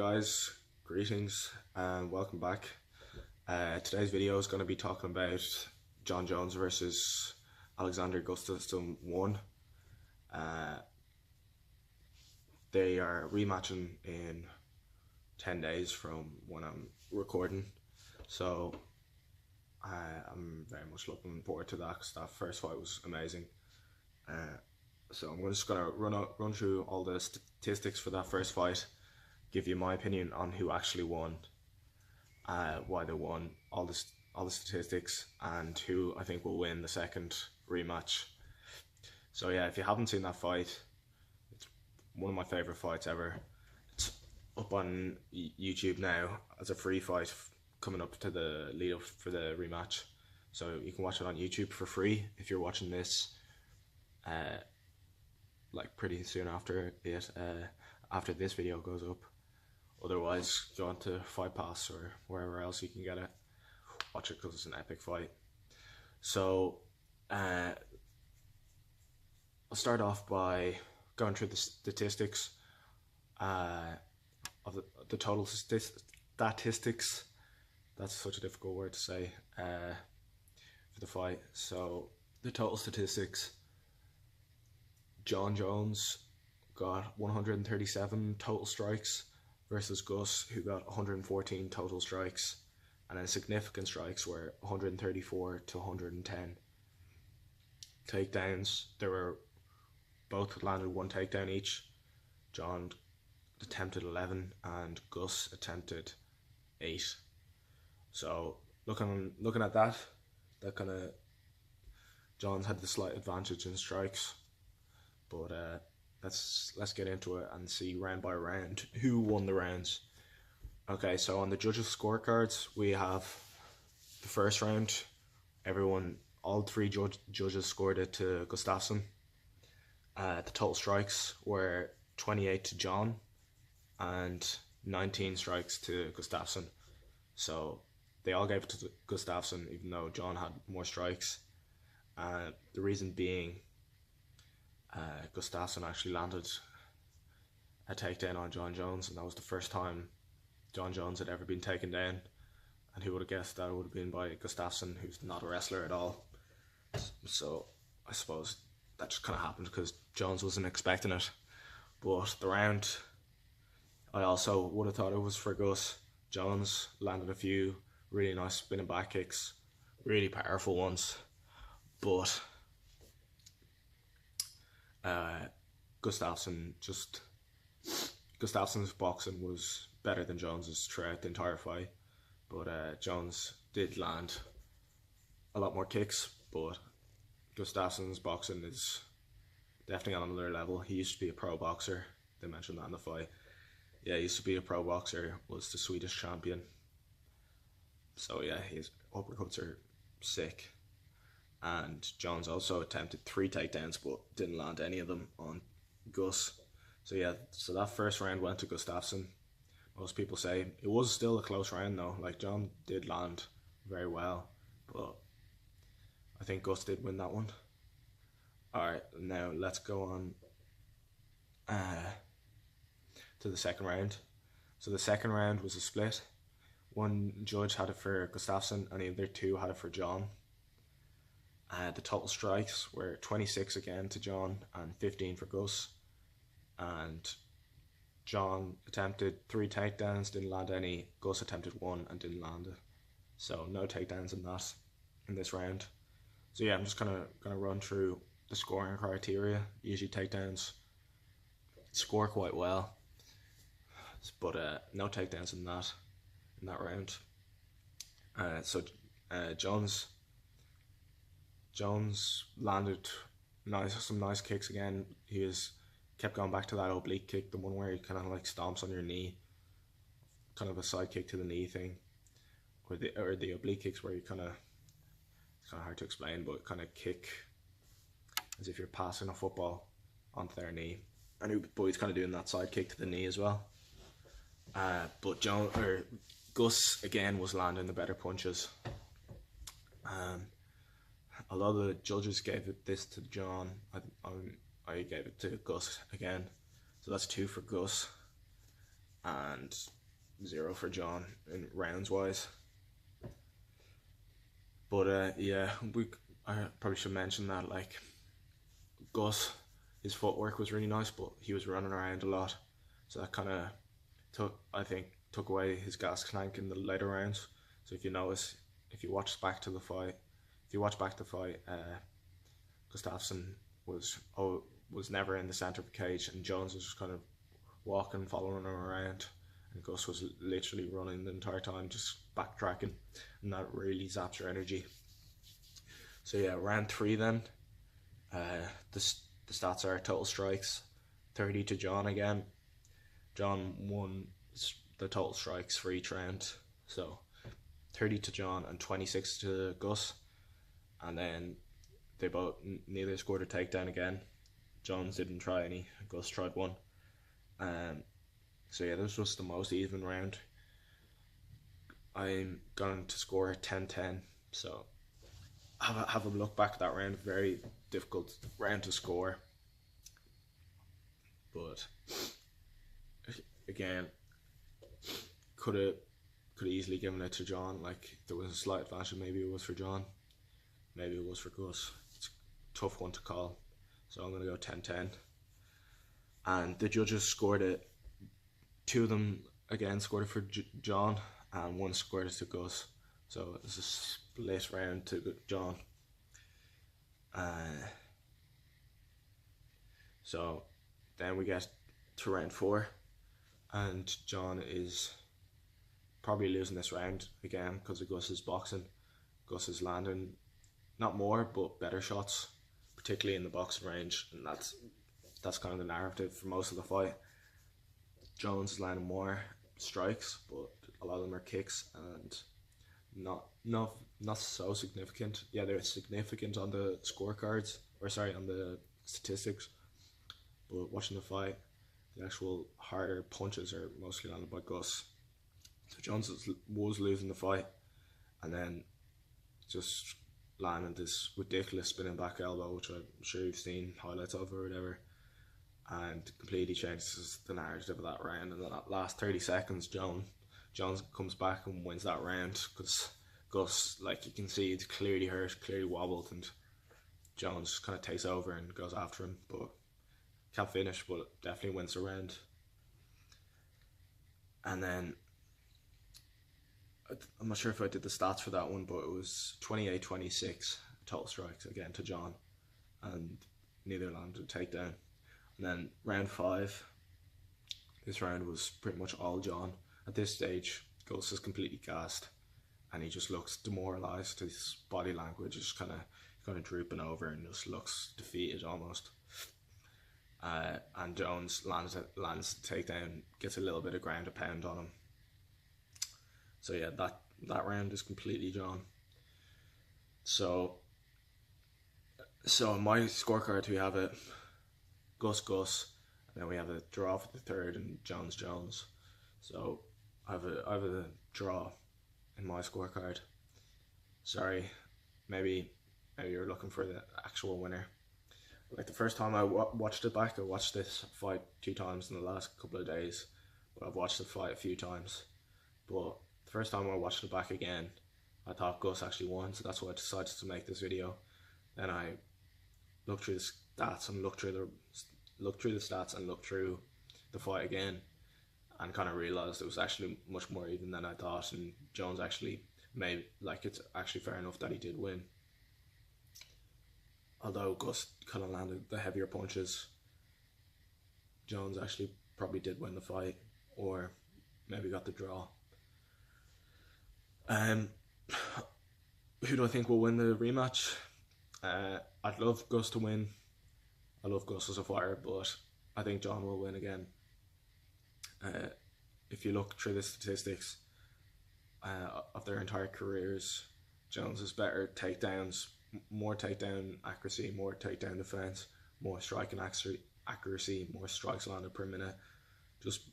guys, greetings and welcome back. Today's video is going to be talking about Jon Jones versus Alexander Gustafsson 1. They are rematching in 10 days from when I'm recording, so I'm very much looking forward to that because that first fight was amazing. So I'm just going to run through all the statistics for that first fight, give you my opinion on who actually won, why they won, all the statistics, and who I think will win the second rematch. So yeah, if you haven't seen that fight, it's one of my favourite fights ever. It's up on YouTube now as a free fight coming up to the lead up for the rematch. So you can watch it on YouTube for free if you're watching this like pretty soon after it, after this video goes up. Otherwise, go on to Fight Pass or wherever else you can get it. Watch it because it's an epic fight. So I'll start off by going through the statistics of the total statistics. That's such a difficult word to say for the fight. So the total statistics: Jon Jones got 137 total strikes versus Gus, who got 114 total strikes, and then significant strikes were 134 to 110. Takedowns, there were both landed one takedown each. Jon attempted 11 and Gus attempted 8. So looking at that kind of, Jon's had the slight advantage in strikes. But let's get into it and see round by round who won the rounds. Okay, so on the judges' scorecards, we have the first round. All three judges scored it to Gustafsson. The total strikes were 28 to Jon and 19 strikes to Gustafsson. So they all gave it to Gustafsson, even though Jon had more strikes. The reason being, Gustafsson actually landed a takedown on Jon Jones, and that was the first time Jon Jones had ever been taken down. And who would have guessed that it would have been by Gustafsson, who's not a wrestler at all. So I suppose that just kind of happened because Jones wasn't expecting it. But the round, I also would have thought it was for Gus. Jones landed a few really nice spinning back kicks, really powerful ones, but Gustafsson's boxing was better than Jones's throughout the entire fight, but Jones did land a lot more kicks, but Gustafsson's boxing is definitely on another level. He used to be a pro boxer. They mentioned that in the fight. Yeah, he used to be a pro boxer, was the Swedish champion. So yeah, his uppercuts are sick. And Jones also attempted 3 takedowns but didn't land any of them on Gus. So yeah, so that first round went to Gustafsson. Most people say it was still a close round though. Like, Jon did land very well, but I think Gus did win that one. Alright, now let's go on to the second round. So the second round was a split. One judge had it for Gustafsson and the other 2 had it for Jon. The total strikes were 26 again to Jon and 15 for Gus. And Jon attempted 3 takedowns, didn't land any. Gus attempted 1 and didn't land it. So no takedowns in this round. So yeah, I'm just gonna run through the scoring criteria. Usually takedowns score quite well, but no takedowns in that round. So Jones landed some nice kicks again. He kept going back to that oblique kick, the one where he kind of like stomps on your knee, kind of a side kick to the knee thing, or the oblique kicks where you it's kind of hard to explain, but kind of kick as if you're passing a football onto their knee. But he's kind of doing that side kick to the knee as well. But Gus again was landing the better punches. A lot of the judges gave this to Jon. I gave it to Gus again. So that's 2 for Gus. and 0 for John in rounds wise. But yeah, I probably should mention that, like, Gus, his footwork was really nice, but he was running around a lot, so that kind of took away his gas tank in the later rounds. So if you notice, if you watch back the fight, Gustafsson was never in the center of the cage, and Jones was just kind of walking, following him around, and Gus was literally running the entire time, just backtracking, and that really zaps your energy. So yeah, round 3 then. The stats are total strikes, 30 to John again. John won the total strikes for each round, so 30 to John and 26 to Gus, and then neither scored a takedown again. Jones didn't try any, Gus tried one. So yeah, this was the most even round. I'm going to score 10-10, so have a look back at that round. Very difficult round to score, but again, could have easily given it to John. Like, there was a slight advantage. Maybe it was for John, maybe it was for Gus. It's a tough one to call, so I'm going to go 10-10. And the judges scored it. 2 of them again scored it for John, and 1 scored it to Gus. So it's a split round to John. So then we get to round 4, and John is probably losing this round again because of Gus's boxing. Gus is landing not more but better shots, particularly in the boxing range, and that's kind of the narrative for most of the fight. Jones is landing more strikes, but a lot of them are kicks, and not so significant. Yeah, they're significant on the scorecards, or sorry, on the statistics, but watching the fight, the actual harder punches are mostly landed by Gus. So Jones was losing the fight, and then just landed this ridiculous spinning back elbow, which I'm sure you've seen highlights of or whatever, and completely changes the narrative of that round. And then that last 30 seconds, Jones comes back and wins that round, because Gus, like, you can see, it's clearly hurt, clearly wobbled, and Jones kind of takes over and goes after him, but can't finish, but definitely wins the round. And then I'm not sure if I did the stats for that one, but it was 28-26 total strikes again to John, and neither landed a takedown. And then round 5, this round was pretty much all John. At this stage, Gus is completely gassed, and he just looks demoralised. His body language is kind of drooping over and just looks defeated almost. And Jones lands the takedown, gets a little bit of ground to pound on him. So yeah, that round is completely John. So on my scorecard, we have it Gus, and then we have a draw for the third and Jones. So I have a draw in my scorecard. Sorry, maybe you're looking for the actual winner. Like, the first time I watched it back, I watched this fight 2 times in the last couple of days, but I've watched the fight a few times. But the first time I watched it back again, I thought Gus actually won, so that's why I decided to make this video. Then I looked through the stats and looked through the fight again, and kind of realised it was actually much more even than I thought, and Jones actually made, like, it's actually fair enough that he did win. Although Gus kind of landed the heavier punches, Jones actually probably did win the fight, or maybe got the draw. Who do I think will win the rematch? I'd love Gus to win. I love Gus as a fighter, but I think John will win again. If you look through the statistics of their entire careers, Jones has better takedowns, more takedown accuracy, more takedown defense, more striking accuracy, more strikes landed per minute. Just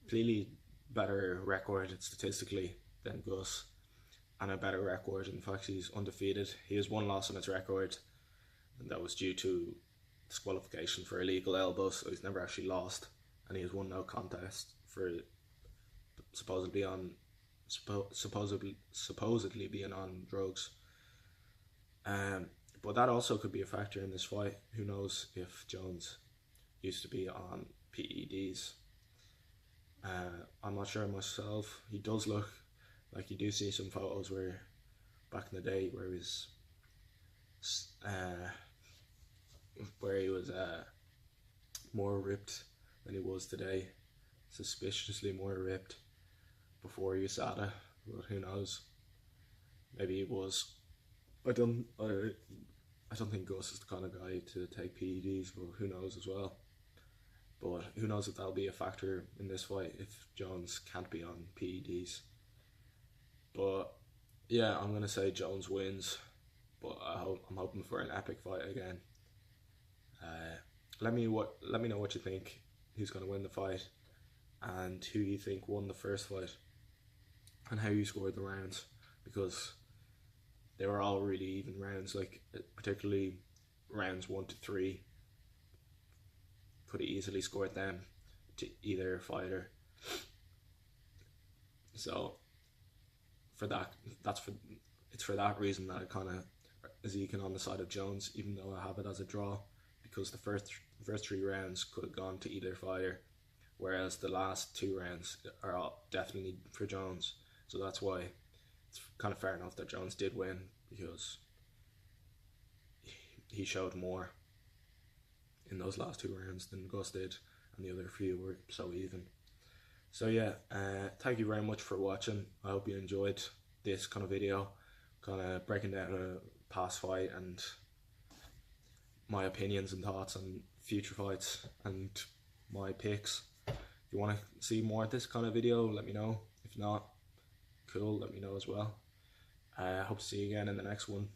clearly better record statistically than Gus, and a better record. In fact, he's undefeated. He has 1 loss on his record, and that was due to disqualification for illegal elbows, so he's never actually lost, and he has won no contest for supposedly being on drugs. But that also could be a factor in this fight. Who knows if Jones used to be on PEDs? I'm not sure myself. He does look like you do see some photos where back in the day where he was more ripped than he was today, suspiciously more ripped before USADA, but who knows? Maybe he was. I don't think Gus is the kind of guy to take PEDs, but who knows as well. But who knows if that'll be a factor in this fight if Jones can't be on PEDs. But yeah, I'm gonna say Jones wins, but I'm hoping for an epic fight again. Let me know what you think. Who's gonna win the fight, and who you think won the first fight, and how you scored the rounds, because they were all really even rounds. Like particularly rounds 1 to 3, could have easily scored them to either fighter. So it's for that reason that I kind of is eking on the side of Jones, even though I have it as a draw, because the first 3 rounds could have gone to either fighter, whereas the last 2 rounds are all definitely for Jones. So that's why it's kind of fair enough that Jones did win, because he showed more in those last 2 rounds than Gus did, and the other few were so even. So yeah, thank you very much for watching. I hope you enjoyed this kind of video, kind of breaking down a past fight and my opinions and thoughts on future fights and my picks. If you want to see more of this kind of video, let me know. If not, cool, let me know as well. I hope to see you again in the next one.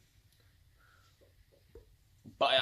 Bye.